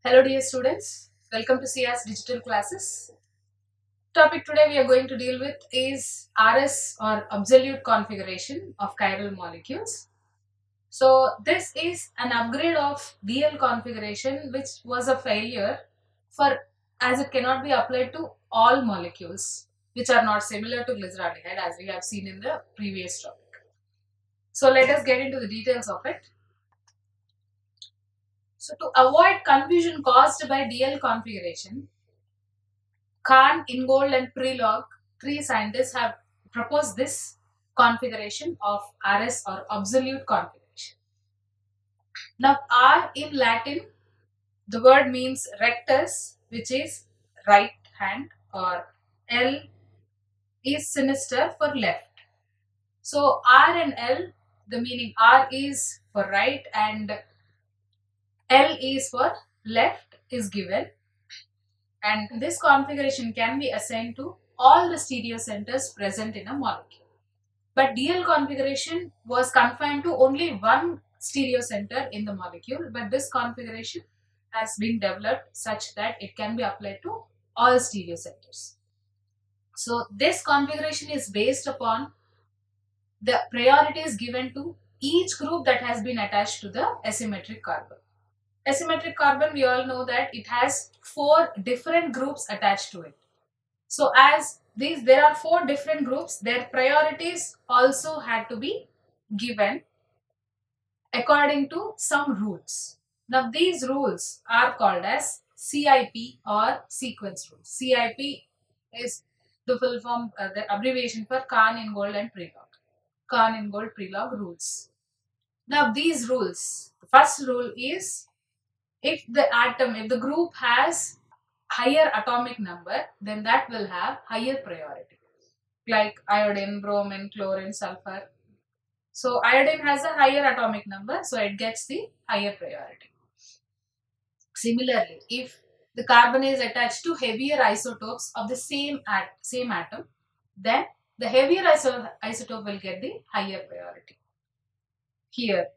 Hello dear students, welcome to CS Digital Classes. Topic today we are going to deal with is RS or absolute configuration of chiral molecules. So this is an upgrade of DL configuration which was a failure for as it cannot be applied to all molecules which are not similar to glyceraldehyde as we have seen in the previous topic. So let us get into the details of it. So to avoid confusion caused by DL configuration, Kahn, Ingold, and Prelog, three scientists have proposed this configuration of RS or absolute configuration. Now, R in Latin, the word means rectus, which is right hand, or L is sinister for left. So, R and L, the meaning R is for right and L is for left is given, and this configuration can be assigned to all the stereocenters present in a molecule. But DL configuration was confined to only one stereocenter in the molecule, but this configuration has been developed such that it can be applied to all stereocenters. So this configuration is based upon the priorities given to each group that has been attached to the asymmetric carbon. Asymmetric carbon, we all know that it has four different groups attached to it. So as there are four different groups, their priorities also had to be given according to some rules. Now these rules are called as CIP or sequence rules. CIP is the full form, the abbreviation for Kahn, Ingold and Prelog. Kahn, Ingold, Prelog rules. Now these rules, the first rule is if the group has higher atomic number, then that will have higher priority. Like iodine, bromine, chlorine, sulfur. So iodine has a higher atomic number, so it gets the higher priority. Similarly, if the carbon is attached to heavier isotopes of the same atom, then the heavier isotope will get the higher priority. Here,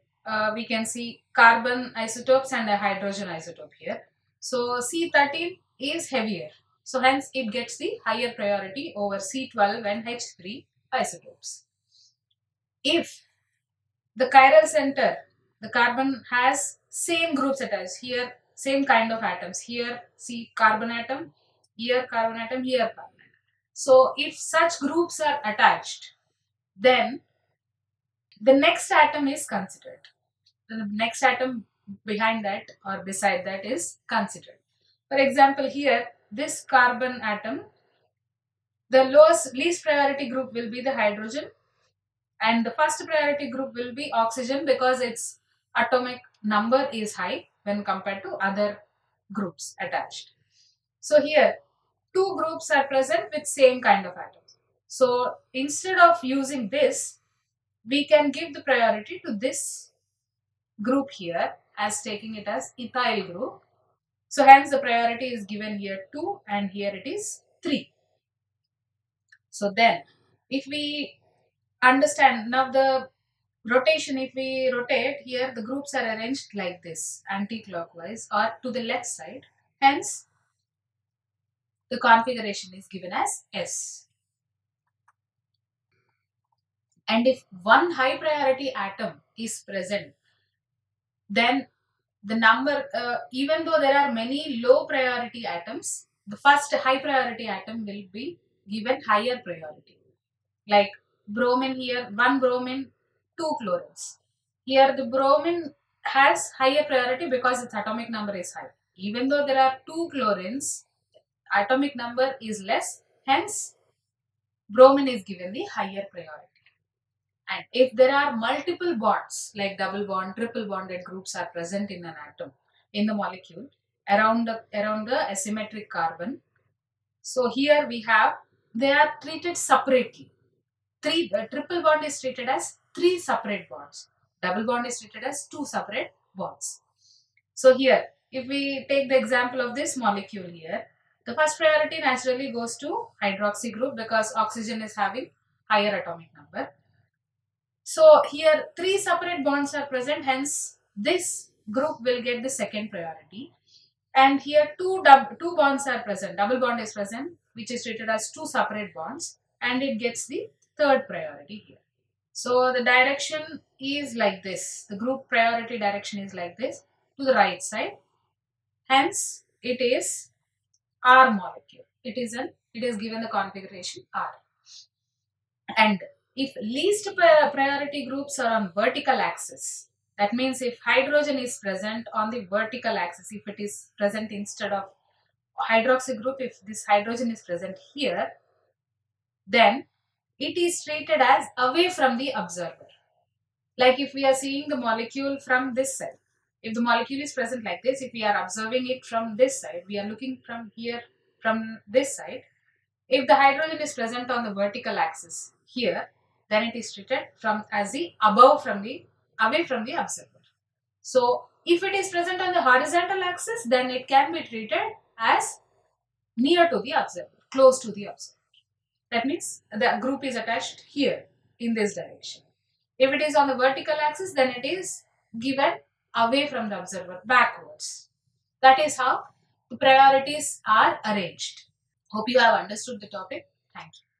we can see carbon isotopes and a hydrogen isotope here. So C13 is heavier. So hence it gets the higher priority over C12 and H3 isotopes. If the chiral center, the carbon has same groups attached, here same kind of atoms, here C carbon atom, here carbon atom, here carbon atom. So if such groups are attached, then the next atom is considered. The next atom behind that or beside that is considered. For example, here this carbon atom, the least priority group will be the hydrogen, and the first priority group will be oxygen because its atomic number is high when compared to other groups attached. So here two groups are present with same kind of atoms. So instead of using this, we can give the priority to this group here as taking it as ethyl group. So hence the priority is given here 2 and here it is 3. So then if we understand now the rotation, if we rotate here, the groups are arranged like this, anti-clockwise or to the left side. Hence the configuration is given as S. And if one high priority atom is present, then the number, even though there are many low priority atoms, the first high priority atom will be given higher priority. Like bromine here, one bromine, two chlorines. Here the bromine has higher priority because its atomic number is high. Even though there are two chlorines, atomic number is less, hence bromine is given the higher priority. And if there are multiple bonds like double bond, triple bonded groups are present in an atom, in the molecule around the asymmetric carbon, so here we have, they are treated separately. Triple bond is treated as three separate bonds. Double bond is treated as two separate bonds. So here, if we take the example of this molecule here, the first priority naturally goes to hydroxy group because oxygen is having higher atomic number. So here three separate bonds are present, hence this group will get the second priority. And here two bonds are present, double bond is present, which is treated as two separate bonds, and it gets the third priority here. So the direction is like this, the group priority direction is like this to the right side, hence it is R molecule. It is given the configuration R. And if least priority groups are on vertical axis, that means if hydrogen is present on the vertical axis, if it is present instead of hydroxy group, if this hydrogen is present here, then it is treated as away from the observer. Like if we are seeing the molecule from this side, if the molecule is present like this, if we are observing it from this side, we are looking from here, from this side, if the hydrogen is present on the vertical axis here, then it is treated from as the above from the away from the observer. So if it is present on the horizontal axis, then it can be treated as near to the observer, close to the observer. That means the group is attached here in this direction. If it is on the vertical axis, then it is given away from the observer, backwards. That is how the priorities are arranged. Hope you have understood the topic. Thank you.